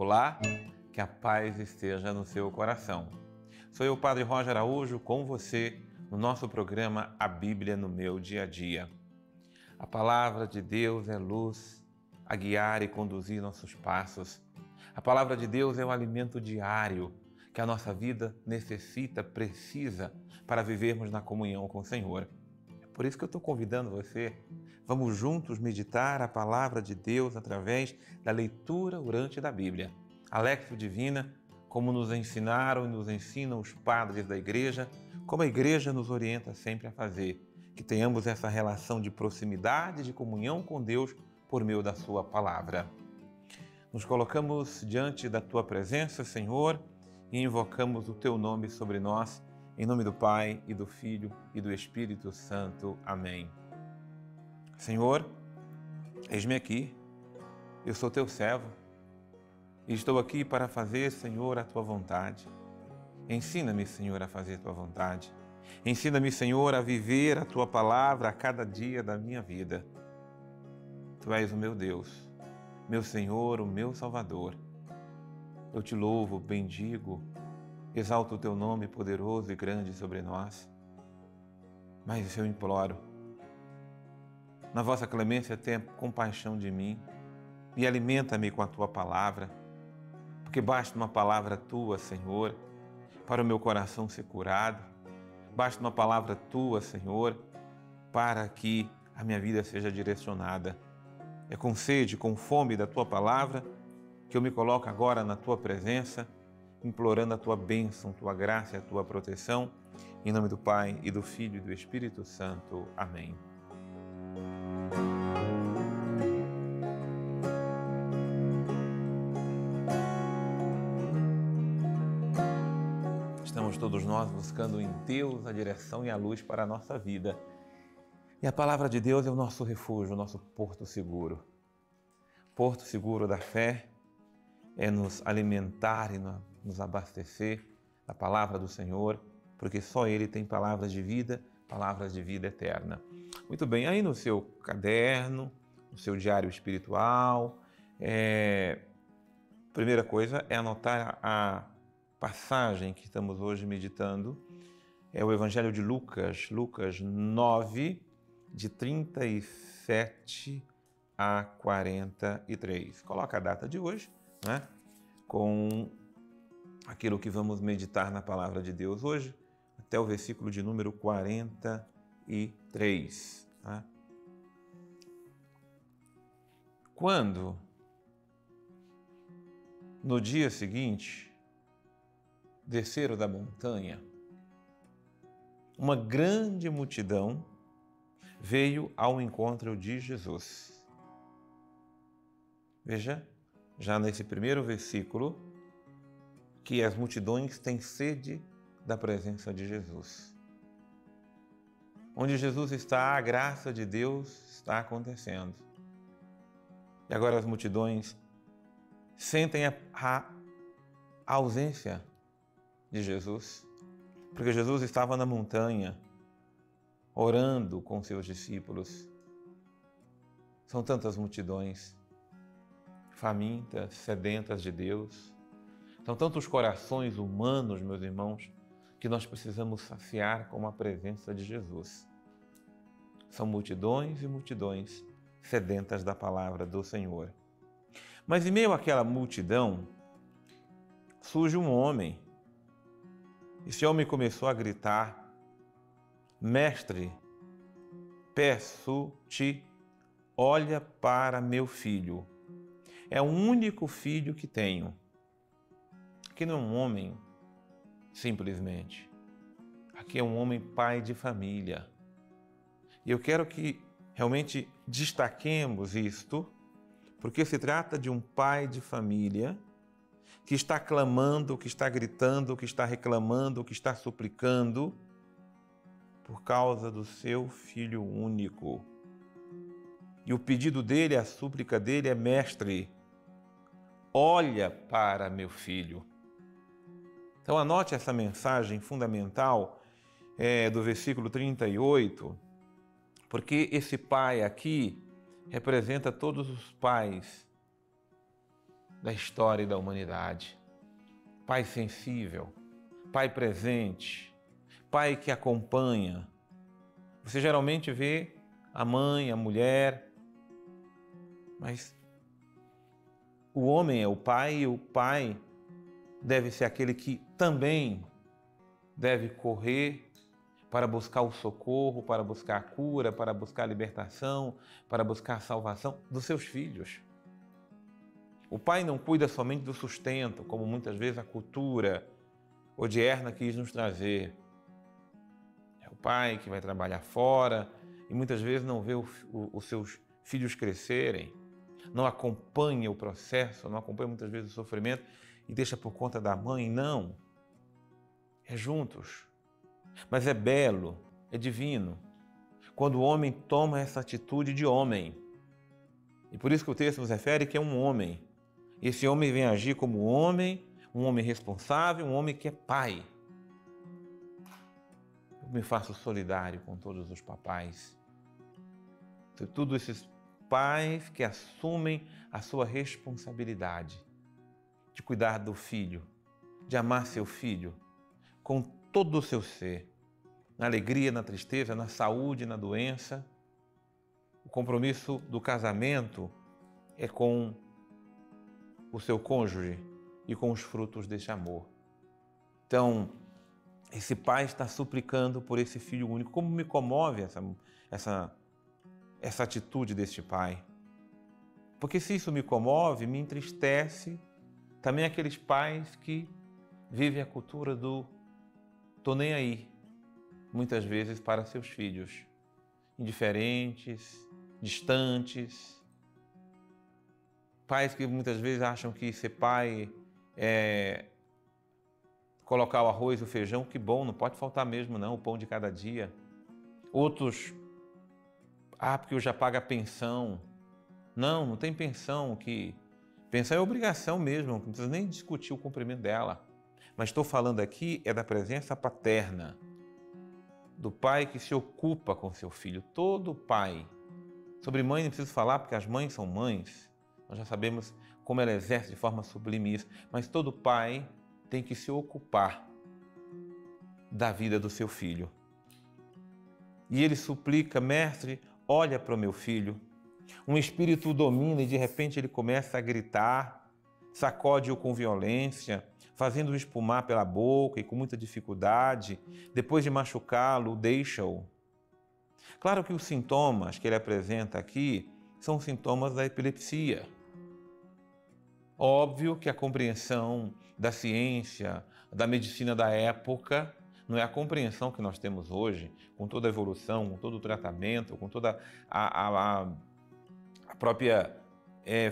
Olá, que a paz esteja no seu coração. Sou eu, Padre Roger Araújo, com você no nosso programa A Bíblia no Meu Dia a Dia. A palavra de Deus é luz a guiar e conduzir nossos passos. A palavra de Deus é o alimento diário que a nossa vida necessita, precisa para vivermos na comunhão com o Senhor. É por isso que eu estou convidando você. Vamos juntos meditar a palavra de Deus através da leitura orante da Bíblia. A Lectio Divina, como nos ensinaram e nos ensinam os padres da Igreja, como a Igreja nos orienta sempre a fazer, que tenhamos essa relação de proximidade, de comunhão com Deus por meio da Sua palavra. Nos colocamos diante da Tua presença, Senhor, e invocamos o Teu nome sobre nós, em nome do Pai, e do Filho, e do Espírito Santo. Amém. Senhor, eis-me aqui, eu sou Teu servo, e estou aqui para fazer, Senhor, a Tua vontade. Ensina-me, Senhor, a fazer a Tua vontade. Ensina-me, Senhor, a viver a Tua palavra a cada dia da minha vida. Tu és o meu Deus, meu Senhor, o meu Salvador. Eu te louvo, bendigo, exalto o Teu nome poderoso e grande sobre nós. Mas eu imploro, na vossa clemência tenha compaixão de mim e alimenta-me com a Tua palavra, porque basta uma palavra Tua, Senhor, para o meu coração ser curado. Basta uma palavra Tua, Senhor, para que a minha vida seja direcionada. É com sede, com fome da Tua palavra que eu me coloco agora na Tua presença, implorando a Tua bênção, Tua graça e a Tua proteção. Em nome do Pai, e do Filho e do Espírito Santo. Amém. Estamos todos nós buscando em Deus a direção e a luz para a nossa vida. E a palavra de Deus é o nosso refúgio, o nosso porto seguro. Porto seguro da fé é nos alimentar e nos abastecer da palavra do Senhor, porque só Ele tem palavras de vida eterna. Muito bem, aí no seu caderno, no seu diário espiritual, primeira coisa é anotar a passagem que estamos hoje meditando. É o Evangelho de Lucas, Lucas 9, de 37 a 43. Coloca a data de hoje, né? Com aquilo que vamos meditar na palavra de Deus hoje, até o versículo de número 43. Tá? Quando, no dia seguinte, desceram da montanha, uma grande multidão veio ao encontro de Jesus. Veja, já nesse primeiro versículo, que as multidões têm sede da presença de Jesus. Onde Jesus está, a graça de Deus está acontecendo. E agora as multidões sentem a ausência de Jesus, porque Jesus estava na montanha, orando com seus discípulos. São tantas multidões, famintas, sedentas de Deus. São tantos corações humanos, meus irmãos, que nós precisamos saciar com a presença de Jesus. São multidões e multidões sedentas da palavra do Senhor. Mas em meio àquela multidão, surge um homem. Esse homem começou a gritar: Mestre, peço-te, olha para meu filho. É o único filho que tenho. Aqui não é um homem simplesmente. Aqui é um homem pai de família. E eu quero que realmente destaquemos isto, porque se trata de um pai de família que está clamando, que está gritando, que está reclamando, que está suplicando por causa do seu filho único. E o pedido dele, a súplica dele é: Mestre, olha para meu filho. Então anote essa mensagem fundamental do versículo 38, porque esse pai aqui representa todos os pais da história e da humanidade. Pai sensível, pai presente, pai que acompanha. Você geralmente vê a mãe, a mulher, mas o homem é o pai e o pai deve ser aquele que também deve correr para buscar o socorro, para buscar a cura, para buscar a libertação, para buscar a salvação dos seus filhos. O pai não cuida somente do sustento, como muitas vezes a cultura odierna quis nos trazer. É o pai que vai trabalhar fora e muitas vezes não vê os seus filhos crescerem, não acompanha o processo, não acompanha muitas vezes o sofrimento e deixa por conta da mãe. Não, é juntos. Mas é belo, é divino, quando o homem toma essa atitude de homem. E por isso que o texto nos refere que é um homem. Esse homem vem agir como homem, um homem responsável, um homem que é pai. Eu me faço solidário com todos os papais. Todos esses pais que assumem a sua responsabilidade de cuidar do filho, de amar seu filho com todo o seu ser, na alegria, na tristeza, na saúde, na doença. O compromisso do casamento é com o seu cônjuge e com os frutos desse amor. Então, esse pai está suplicando por esse filho único. Como me comove essa atitude deste pai? Porque se isso me comove, me entristece também aqueles pais que vivem a cultura do tô nem aí, muitas vezes para seus filhos, indiferentes, distantes. Pais que muitas vezes acham que ser pai é colocar o arroz e o feijão, que bom, não pode faltar mesmo não, o pão de cada dia. Outros, porque eu já pago a pensão. Não tem pensão, que pensão é obrigação mesmo, não precisa nem discutir o cumprimento dela. Mas estou falando aqui é da presença paterna, do pai que se ocupa com seu filho. Todo pai. Sobre mãe não preciso falar, porque as mães são mães. Nós já sabemos como ela exerce de forma sublime isso. Mas todo pai tem que se ocupar da vida do seu filho. E ele suplica: mestre, olha para o meu filho. Um espírito o domina e de repente ele começa a gritar, sacode-o com violência, fazendo-o espumar pela boca e com muita dificuldade. Depois de machucá-lo, deixa-o. Claro que os sintomas que ele apresenta aqui são sintomas da epilepsia. Óbvio que a compreensão da ciência, da medicina da época, não é a compreensão que nós temos hoje, com toda a evolução, com todo o tratamento, com toda a própria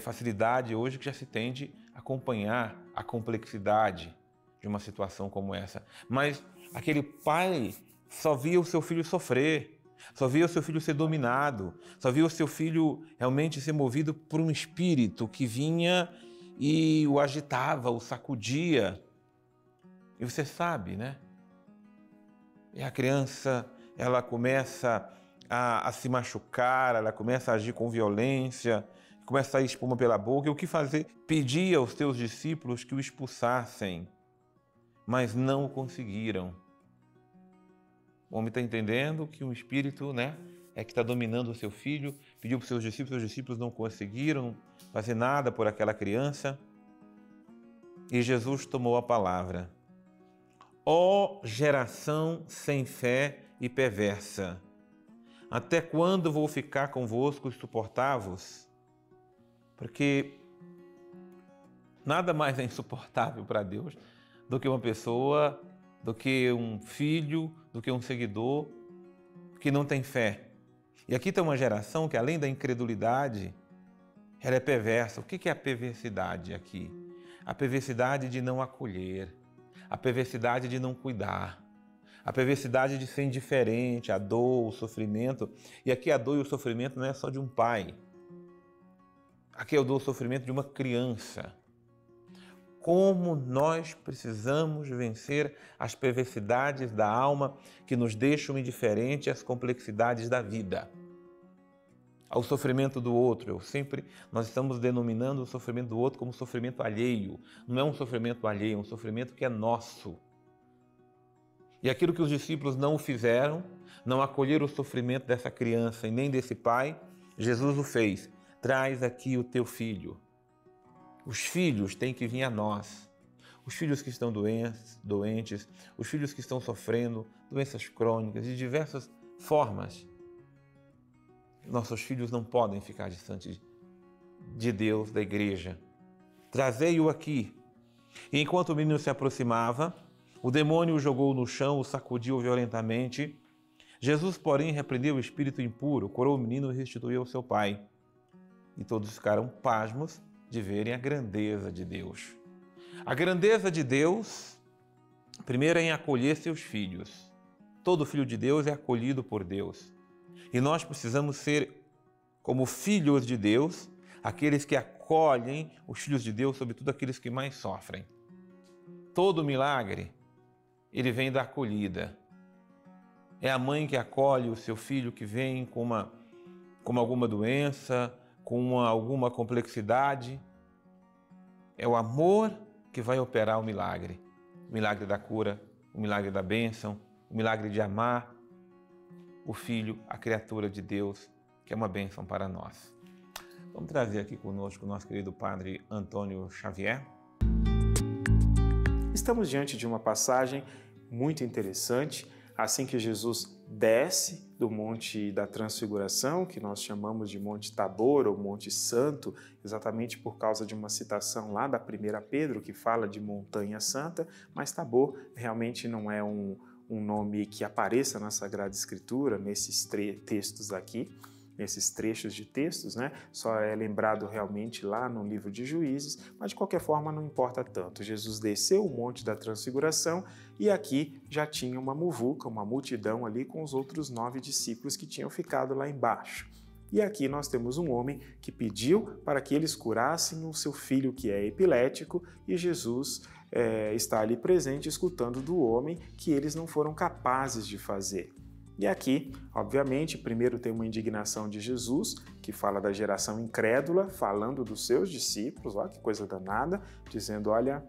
facilidade hoje que já se tem de acompanhar a complexidade de uma situação como essa. Mas aquele pai só via o seu filho sofrer, só via o seu filho ser dominado, só via o seu filho realmente ser movido por um espírito que vinha e o agitava, o sacudia. E você sabe, né? E a criança, ela começa a se machucar, ela começa a agir com violência, começa a sair espuma pela boca. E o que fazer? Pedia aos seus discípulos que o expulsassem, mas não o conseguiram. O homem está entendendo que um espírito, né, é que está dominando o seu filho, pediu para os seus discípulos não conseguiram fazer nada por aquela criança. E Jesus tomou a palavra. Ó geração sem fé e perversa, até quando vou ficar convosco e suportar-vos? Porque nada mais é insuportável para Deus do que uma pessoa, do que um filho, do que um seguidor que não tem fé. E aqui tem uma geração que, além da incredulidade, ela é perversa. O que é a perversidade aqui? A perversidade de não acolher, a perversidade de não cuidar, a perversidade de ser indiferente à dor, ao sofrimento. E aqui a dor e o sofrimento não é só de um pai. Aqui é a dor e o sofrimento de uma criança. Como nós precisamos vencer as perversidades da alma que nos deixam indiferentes às complexidades da vida. ao sofrimento do outro. Nós estamos denominando o sofrimento do outro como sofrimento alheio. Não é um sofrimento alheio, é um sofrimento que é nosso. E aquilo que os discípulos não o fizeram, não acolheram o sofrimento dessa criança e nem desse pai, Jesus o fez. Traz aqui o teu filho. Os filhos têm que vir a nós. Os filhos que estão doentes, os filhos que estão sofrendo doenças crônicas de diversas formas. Nossos filhos não podem ficar distantes de Deus, da igreja. Trazei-o aqui. E enquanto o menino se aproximava, o demônio o jogou no chão, o sacudiu violentamente. Jesus, porém, repreendeu o espírito impuro, curou o menino e restituiu ao seu pai. E todos ficaram pasmos de verem a grandeza de Deus. A grandeza de Deus, primeiro, é em acolher seus filhos. Todo filho de Deus é acolhido por Deus. E nós precisamos ser, como filhos de Deus, aqueles que acolhem os filhos de Deus, sobretudo aqueles que mais sofrem. Todo milagre, ele vem da acolhida. É a mãe que acolhe o seu filho que vem com alguma doença, com alguma complexidade. É o amor que vai operar o milagre da cura, o milagre da bênção, o milagre de amar o Filho, a criatura de Deus, que é uma bênção para nós. Vamos trazer aqui conosco o nosso querido Padre Antônio Xavier. Estamos diante de uma passagem muito interessante. Assim que Jesus desce do Monte da Transfiguração, que nós chamamos de Monte Tabor ou Monte Santo, exatamente por causa de uma citação lá da 1 Pedro, que fala de Montanha Santa, mas Tabor realmente não é um nome que apareça na Sagrada Escritura, nesses textos aqui, nesses trechos de textos, né? Só é lembrado realmente lá no livro de Juízes, mas de qualquer forma não importa tanto. Jesus desceu o Monte da Transfiguração e aqui já tinha uma muvuca, uma multidão ali com os outros 9 discípulos que tinham ficado lá embaixo. E aqui nós temos um homem que pediu para que eles curassem o seu filho que é epilético e Jesus está ali presente escutando do homem que eles não foram capazes de fazer. E aqui, obviamente, primeiro tem uma indignação de Jesus, que fala da geração incrédula, falando dos seus discípulos, olha que coisa danada, dizendo, olha,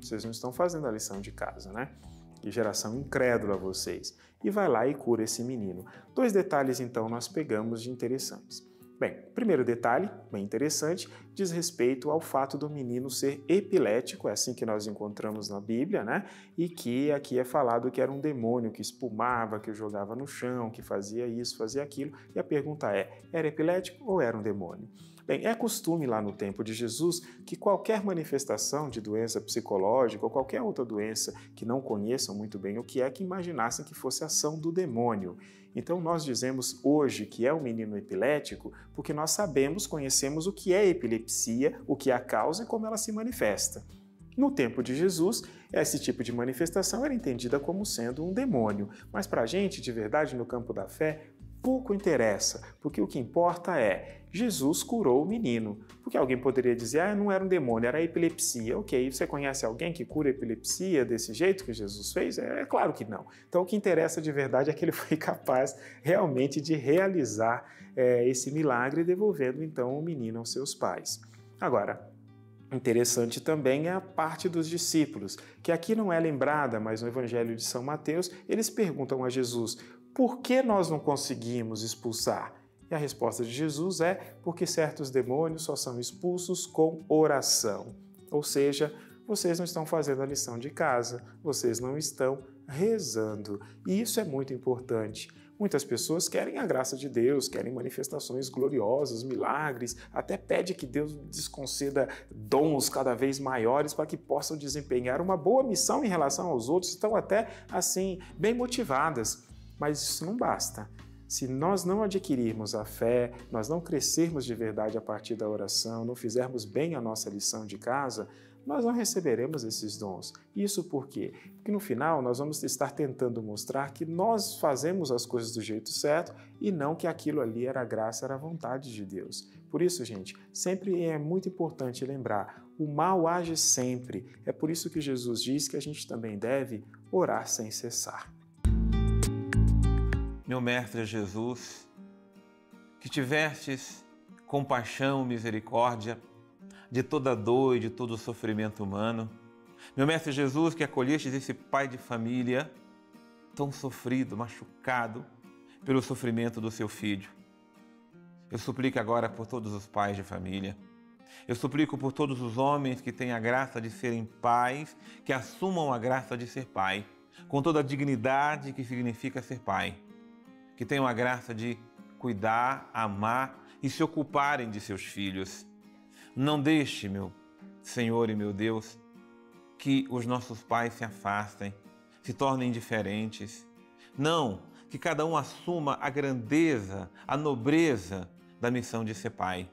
vocês não estão fazendo a lição de casa, né? Que geração incrédula vocês. E vai lá e cura esse menino. 2 detalhes, então, nós pegamos de interessantes. Bem, primeiro detalhe, bem interessante, diz respeito ao fato do menino ser epilético, é assim que nós encontramos na Bíblia, né? E que aqui é falado que era um demônio que espumava, que o jogava no chão, que fazia isso, fazia aquilo. E a pergunta é, era epilético ou era um demônio? Bem, é costume lá no tempo de Jesus que qualquer manifestação de doença psicológica ou qualquer outra doença que não conheçam muito bem o que é, que imaginassem que fosse ação do demônio. Então nós dizemos hoje que é um menino epilético porque nós sabemos, conhecemos o que é epilepsia, o que é a causa e como ela se manifesta. No tempo de Jesus, esse tipo de manifestação era entendida como sendo um demônio, mas para a gente, de verdade, no campo da fé, pouco interessa, porque o que importa é Jesus curou o menino. Porque alguém poderia dizer, não era um demônio, era epilepsia. Ok, você conhece alguém que cura epilepsia desse jeito que Jesus fez? É claro que não. Então o que interessa de verdade é que ele foi capaz realmente de realizar esse milagre, devolvendo então o menino aos seus pais. Agora, interessante também é a parte dos discípulos, que aqui não é lembrada, mas no Evangelho de São Mateus, eles perguntam a Jesus, por que nós não conseguimos expulsar? E a resposta de Jesus é porque certos demônios só são expulsos com oração. Ou seja, vocês não estão fazendo a lição de casa, vocês não estão rezando. E isso é muito importante. Muitas pessoas querem a graça de Deus, querem manifestações gloriosas, milagres, até pede que Deus lhes conceda dons cada vez maiores para que possam desempenhar uma boa missão em relação aos outros, estão até assim bem motivadas. Mas isso não basta. Se nós não adquirirmos a fé, nós não crescermos de verdade a partir da oração, não fizermos bem a nossa lição de casa, nós não receberemos esses dons. Isso por quê? Porque no final nós vamos estar tentando mostrar que nós fazemos as coisas do jeito certo e não que aquilo ali era a graça, era a vontade de Deus. Por isso, gente, sempre é muito importante lembrar, o mal age sempre. É por isso que Jesus diz que a gente também deve orar sem cessar. Meu Mestre Jesus, que tivestes compaixão, misericórdia de toda dor e de todo sofrimento humano. Meu Mestre Jesus, que acolhestes esse pai de família tão sofrido, machucado pelo sofrimento do seu filho. Eu suplico agora por todos os pais de família. Eu suplico por todos os homens que têm a graça de serem pais, que assumam a graça de ser pai, com toda a dignidade que significa ser pai. Que tenham a graça de cuidar, amar e se ocuparem de seus filhos. Não deixe, meu Senhor e meu Deus, que os nossos pais se afastem, se tornem indiferentes. Não, que cada um assuma a grandeza, a nobreza da missão de ser pai.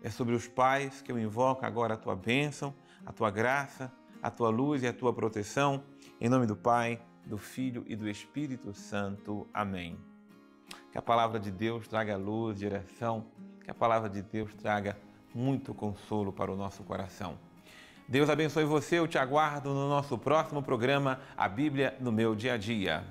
É sobre os pais que eu invoco agora a tua bênção, a tua graça, a tua luz e a tua proteção. Em nome do Pai, do Filho e do Espírito Santo. Amém. Que a palavra de Deus traga luz, direção, que a palavra de Deus traga muito consolo para o nosso coração. Deus abençoe você, eu te aguardo no nosso próximo programa, A Bíblia no Meu Dia a Dia.